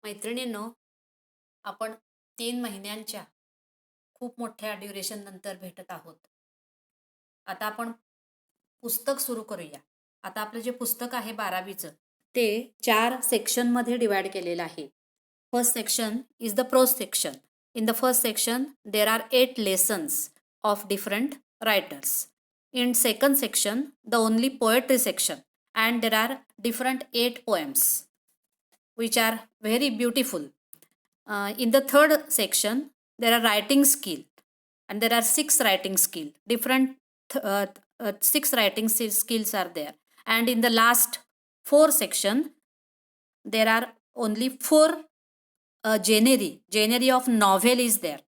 मैत्रिणींनो, आपण 3 महिन्यांच्या खूप मोठ्या ड्युरेशन नंतर भेटत आहोत. आता आपण पुस्तक सुरू करूया. आता आपलं जे पुस्तक आहे 12वीचं ते 4 सेक्शनमध्ये डिवाइड केलेलं आहे. First section is the pros section. In the first section there are 8 lessons of different writers. In second section, the only poetry section, and there are different 8 poems which are very beautiful. In the third section, there are writing skill, and there are 6 writing skill. Different 6 writing skills are there. And in the last 4 section, there are only 4 genre of novel is there.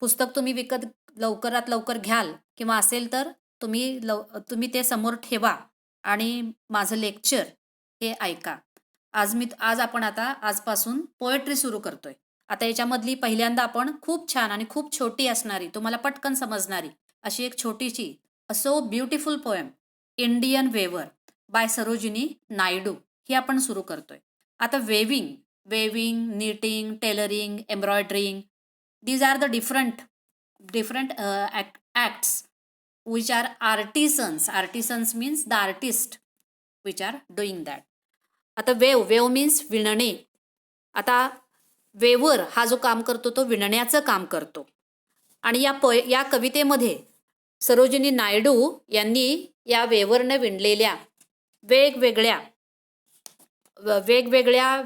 पुस्तक तुम्ही विकत लवकरात लवकर घ्याल किंवा असेल तर तुम्ही ते समोर ठेवा आणि माझं लेक्चर हे ऐका. आज आपण आजपासून पोएट्री सुरू करतोय. आता याच्यामधली पहिल्यांदा आपण खूप छान आणि खूप छोटी असणारी, तुम्हाला पटकन समजणारी अशी एक छोटीशी so beautiful poem Indian weaver by Sarojini Naidu ही आपण सुरू करतोय. आता weaving, knitting, tailoring, embroidering, these are the different acts which are artisans means the artist which are doing that. आता वेव मीन्स विणणे. आता वेवर हा जो काम करतो तो विणण्याचं काम करतो. आणि या कवितेमध्ये सरोजिनी नायडू यांनी या वेवरने विणलेल्या वेगवेगळ्या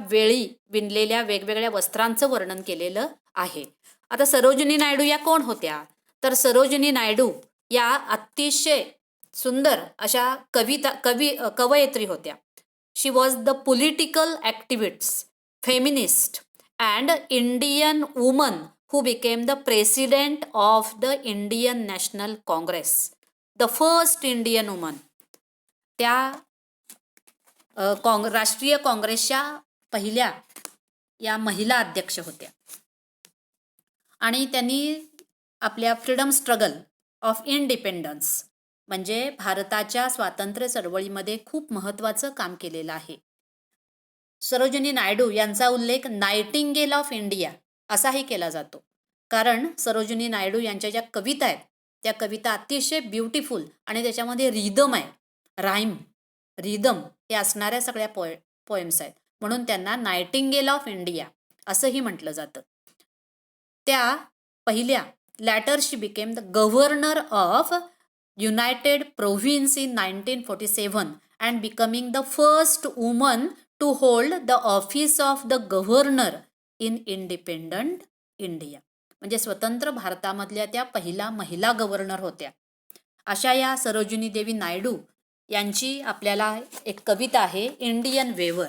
वेळी विणलेल्या वेगवेगळ्या वस्त्रांचं वर्णन केलेलं आहे. आता सरोजिनी नायडू या कोण होत्या? तर सरोजिनी नायडू या अतिशय सुंदर अशा कवयित्री होत्या. She was the political activist, feminist and Indian woman who became the president of the Indian National Congress, the first Indian woman. त्या राष्ट्रीय काँग्रेसच्या पहिल्या या महिला अध्यक्ष होत्या. आणि त्यांनी आपल्या फ्रीडम स्ट्रगल ऑफ इंडिपेंडन्स म्हणजे भारताच्या स्वातंत्र्य चळवळीमध्ये खूप महत्त्वाचं काम केलेलं आहे. सरोजिनी नायडू यांचा उल्लेख नायटिंगेल ऑफ इंडिया असाही केला जातो. कारण सरोजिनी नायडू यांच्या ज्या कविता आहेत त्या कविता अतिशय ब्युटिफुल आणि त्याच्यामध्ये रिदम आहे, रिदम हे असणाऱ्या सगळ्या पोएम्स आहेत. म्हणून त्यांना नायटिंगेल ऑफ इंडिया असंही म्हटलं जातं. त्या पहिल्या later she became the governor of united province in 1947 and becoming the first woman to hold the office of the governor in independent India. म्हणजे स्वतंत्र भारतामधल्या त्या पहिला महिला गव्हर्नर होत्या. अशा या सरोजिनी देवी नायडू यांची आपल्याला एक कविता आहे इंडियन वेवर.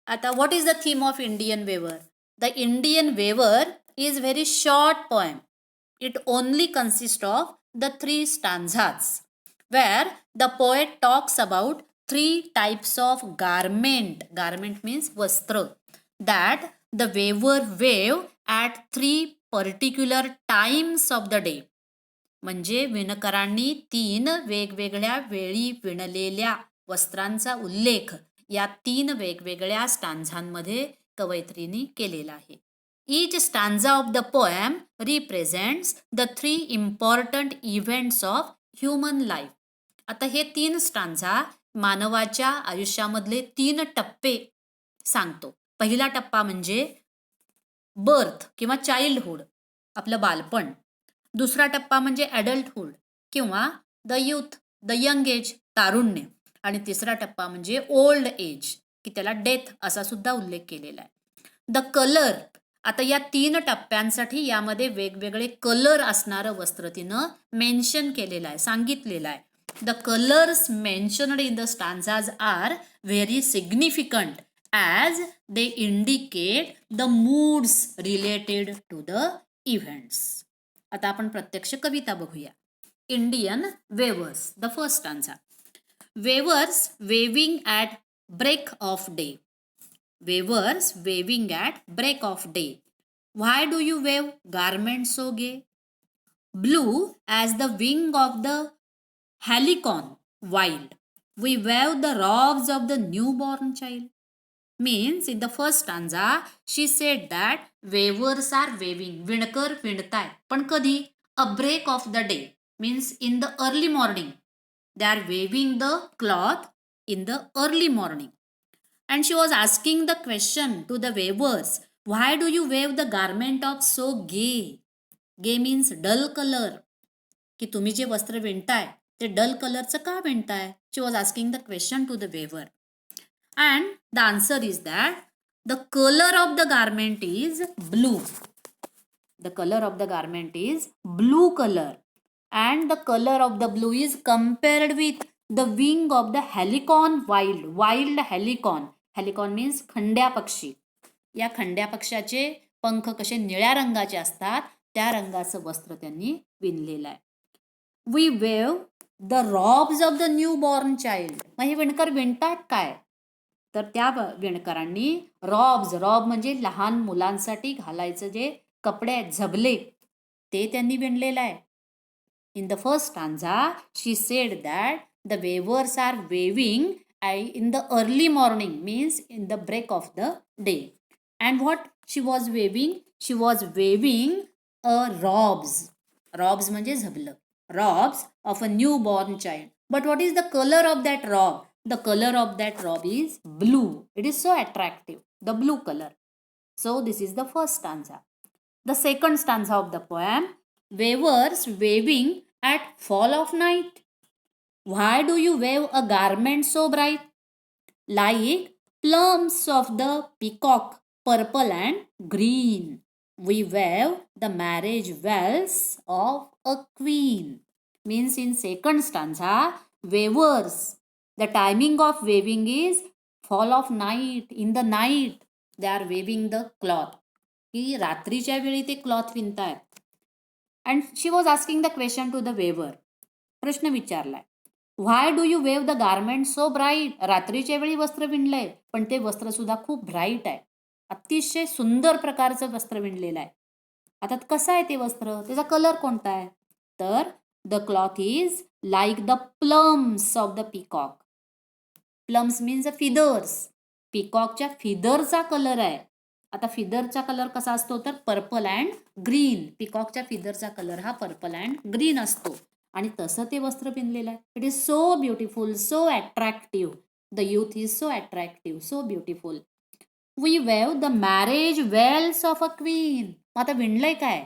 आता what is the theme of Indian वेवर? द इंडियन वेवर is very short poem. It only consists of the 3 stanzas where the poet talks about 3 types of garment. Garment means vastra that the weaver weave at 3 particular times of the day. म्हणजे विणकरांनी 3 वेगवेगळ्या वेळी विणलेल्या वस्त्रांचा उल्लेख या 3 वेगवेगळ्या स्टांझांमध्ये कवयित्रीने केलेला आहे. Each stanza of the poem represents the 3 important events of human life. आता हे 3 स्टांझा मानवाच्या आयुष्यामधले 3 टप्पे सांगतो. पहिला टप्पा म्हणजे बर्थ किंवा चाइल्डहुड, आपलं बालपण. दुसरा टप्पा म्हणजे ॲडल्टहुड किंवा the youth, the young age, तारुण्य. आणि तिसरा टप्पा म्हणजे ओल्ड एज की त्याला डेथ असा सुद्धा उल्लेख केलेला आहे. द कलर, आता या 3 टप्प्यांसाठी यामध्ये वेगवेगळे कलर असणारं वस्त्र तिनं मेन्शन केलेलं आहे, सांगितलेलं आहे. The colours mentioned in the stanzas are very significant as they indicate the moods related to the events. आता आपण प्रत्यक्ष कविता बघूया. Indian weavers, the first stanza. Weavers weaving at break of day. Weavers waving at break of day. Why do you wave garments so gay? Blue as the wing of the helicon wild, we wave the robes of the newborn child. means in the first stanza she said that weavers are weaving. विणकर विणतायत. पण कधी? A break of the day means in the early morning. They are weaving the cloth in the early morning. And she was asking the question to the weavers, why do you weave the garment of so gay? Gay means dull color. की तुम्ही जे वस्त्र विणताय ते dull कलरचं का विणताय? She was asking the question to the weaver. And the answer is that the colour of the garment is blue. The colour of the garment is blue colour. And the colour of the blue is compared with the wing of the halcyon wild. Wild halcyon. Halcyon means खंड्या पक्षी. या खंड्या पक्षाचे पंख कसे निळ्या रंगाचे असतात त्या रंगाचं वस्त्र त्यांनी विणलेलं आहे. We weave the robes of the new born child. मग हे विणकर विणतात काय? तर त्या विणकरांनी रॉब्स, रॉब म्हणजे लहान मुलांसाठी घालायचं जे कपडे आहेत झबले, ते त्यांनी विणलेलं आहे. In the first stanza she said that the weavers are weaving in the early morning means in the break of the day. And what she was weaving? She was weaving a robes. Robes म्हणजे झबलं. Robes of a newborn child. But what is the color of that robe? The color of that robe is blue. It is so attractive. The blue color. So this is the first stanza. The second stanza of the poem. Weavers weaving at fall of night. Why do you weave a garment so bright? Like plumes of the peacock, purple and green. We weave the marriage veils of a queen. Means in second stanza, weavers. The timing of weaving is fall of night. In the night, they are weaving the cloth. की रात्रीच्या वेळी ते cloth विणतायत. And she was asking the question to the weaver. प्रश्न विचारलाय. Why do you weave the garment so bright? रात्रीच्या वेळी वस्त्र विणलंय पण ते वस्त्र सुद्धा खूप ब्राईट आहे. अतिशय सुंदर प्रकारचं वस्त्र विणलेलं आहे. आता कसं आहे ते वस्त्र? त्याचा कलर कोणता आहे? तर the cloth is like the plumes of the peacock. Plumes means feathers. पिकॉकच्या फिदरचा कलर आहे. आता फिदरचा कलर कसा असतो? तर पर्पल अँड ग्रीन. पिकॉकच्या फिदरचा कलर हा पर्पल अँड ग्रीन असतो. आणि तसं ते वस्त्र विणलेलं आहे. It is so beautiful, so attractive. The youth is so attractive, so beautiful. We weave the marriage veils of a queen. आता विणलंय काय?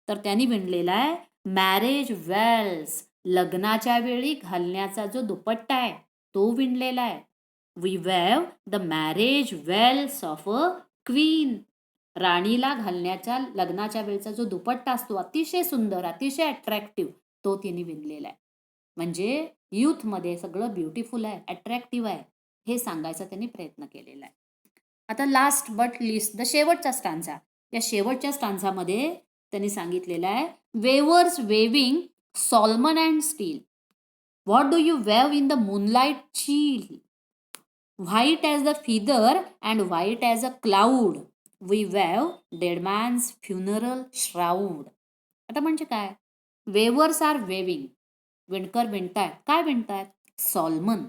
तर त्यांनी विणलेला आहे मॅरेज वेल्स. लग्नाच्या वेळी घालण्याचा जो दुपट्टा आहे तो विणलेला आहे. We weave the marriage veils of a queen. राणीला घालण्याच्या लग्नाच्या वेळेचा जो दुपट्टा असतो अतिशय सुंदर, अतिशय अट्रॅक्टिव्ह, तो तिने विणलेला आहे. म्हणजे यूथमध्ये सगळं ब्युटिफुल आहे, अट्रॅक्टिव्ह आहे हे सांगायचा त्यांनी प्रयत्न केलेला आहे. आता लास्ट बट लिस्ट द शेवटचा स्टांझा. या शेवटच्या स्टांझामध्ये त्यांनी सांगितलेलं आहे weavers weaving solemn and still. What do you weave in the moonlight chill? White as the feather and white as a cloud. We weave dead man's funeral shroud. आता म्हणजे काय? Weavers are weaving. विणकर विणतायत. काय विणतायत? Solemn.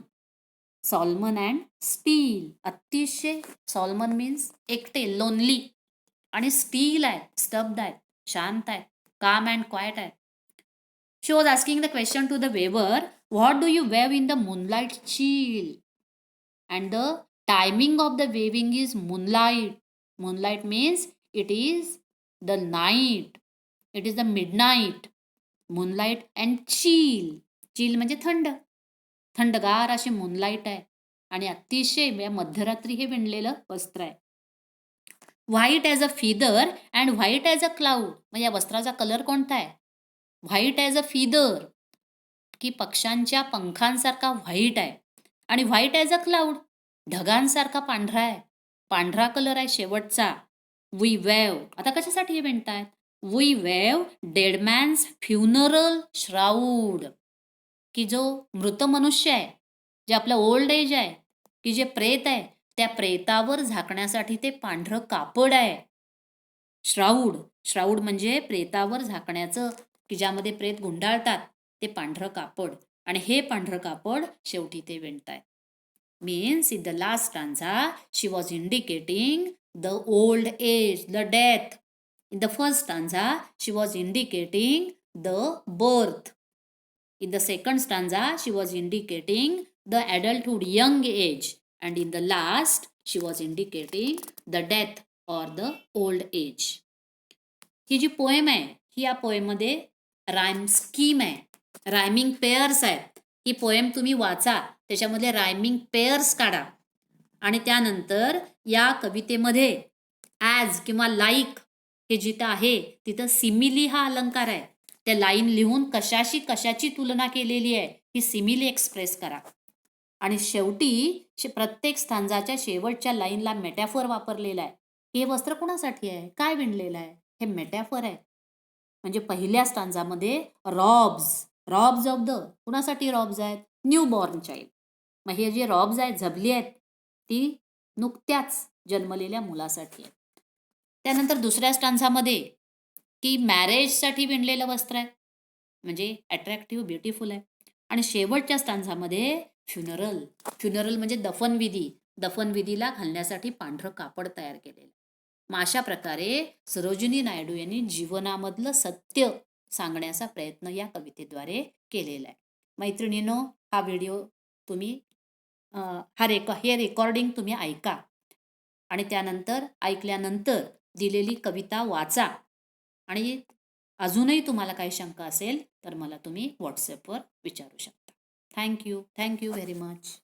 Solemn and still. अतिशय solemn means एकटे, lonely. आणि स्टील आहेत, स्तब्ध आहेत, शांत आहेत, काम अँड क्वाइट आहेत. She was asking the question to the weaver, what do you weave in the moonlight chill? And the timing of the weaving is moonlight. Moonlight means it is the night. It is the midnight. Moonlight and chill. Chill म्हणजे थंड. थंडगार अशी moonlight आहे आणि अतिशय मध्यरात्री हे विणलेलं वस्त्र आहे. White as a feather and white as a cloud. मग या वस्त्राचा कलर कोणता आहे? व्हाईट ॲज अ फिदर की पक्ष्यांच्या पंखांसारखा व्हाईट आहे. आणि व्हाईट ॲज अ क्लाउड ढगांसारखा पांढरा आहे. पांढरा कलर आहे शेवटचा. We weave. आता कशासाठी हे विणतायत? We weave dead man's funeral shroud. की जो मृत मनुष्य आहे, जे आपलं ओल्ड एज आहे, की जे प्रेत आहे, त्या प्रेतावर झाकण्यासाठी ते पांढरं कापड आहे. श्राऊड. श्राऊड म्हणजे प्रेतावर झाकण्याचं, की ज्यामध्ये प्रेत गुंडाळतात ते पांढरं कापड. आणि हे पांढरं कापड शेवटी ते विणतायत. means in the last stanza she was indicating the old age, the death. In the first stanza she was indicating the birth. In the second stanza she was indicating the adulthood, young age, and in the last she was indicating the death or the old age. ही जी poem आहे ही या पोएममध्ये rhyme scheme आहे, rhyming pairs आहेत. ही poem तुम्ही वाचा, त्याच्यामध्ये रायमिंग पेअर्स काढा आणि त्यानंतर या कवितेमध्ये ॲज किंवा लाईक हे जिथं आहे तिथं सिमिली हा अलंकार आहे. त्या लाईन लिहून कशाची तुलना केलेली आहे ही सिमिली एक्सप्रेस करा. आणि शेवटी प्रत्येक स्थांजाच्या शेवटच्या लाईनला मेटॅफोर वापरलेला आहे. हे वस्त्र कुणासाठी आहे, काय विणलेलं आहे, हे मेटॅफोर आहे. म्हणजे पहिल्या स्टांजामध्ये रॉब्स ऑफ द, कुणासाठी रॉब्स आहेत, न्यू बॉर्न चाइल्ड. मग हे जे रॉब्स आहेत, झबली आहेत, ती नुकत्याच जन्मलेल्या मुलासाठी आहेत. त्यानंतर दुसऱ्या स्टांजामध्ये की मॅरेजसाठी विणलेलं वस्त्र आहे, म्हणजे अट्रॅक्टिव्ह, ब्युटिफुल आहे. आणि शेवटच्या स्टांजामध्ये फ्युनरल म्हणजे दफनविधीला घालण्यासाठी पांढरं कापड तयार केलेलं. मग अशा प्रकारे सरोजिनी नायडू यांनी जीवनामधलं सत्य सांगण्याचा प्रयत्न या कवितेद्वारे केलेला आहे. मैत्रिणींनो, हा व्हिडिओ तुम्ही हे रेकॉर्डिंग तुम्ही ऐका आणि त्यानंतर ऐकल्यानंतर दिलेली कविता वाचा. आणि अजूनही तुम्हाला काही शंका असेल तर मला तुम्ही व्हॉट्सॲपवर विचारू शकता. Thank you very much.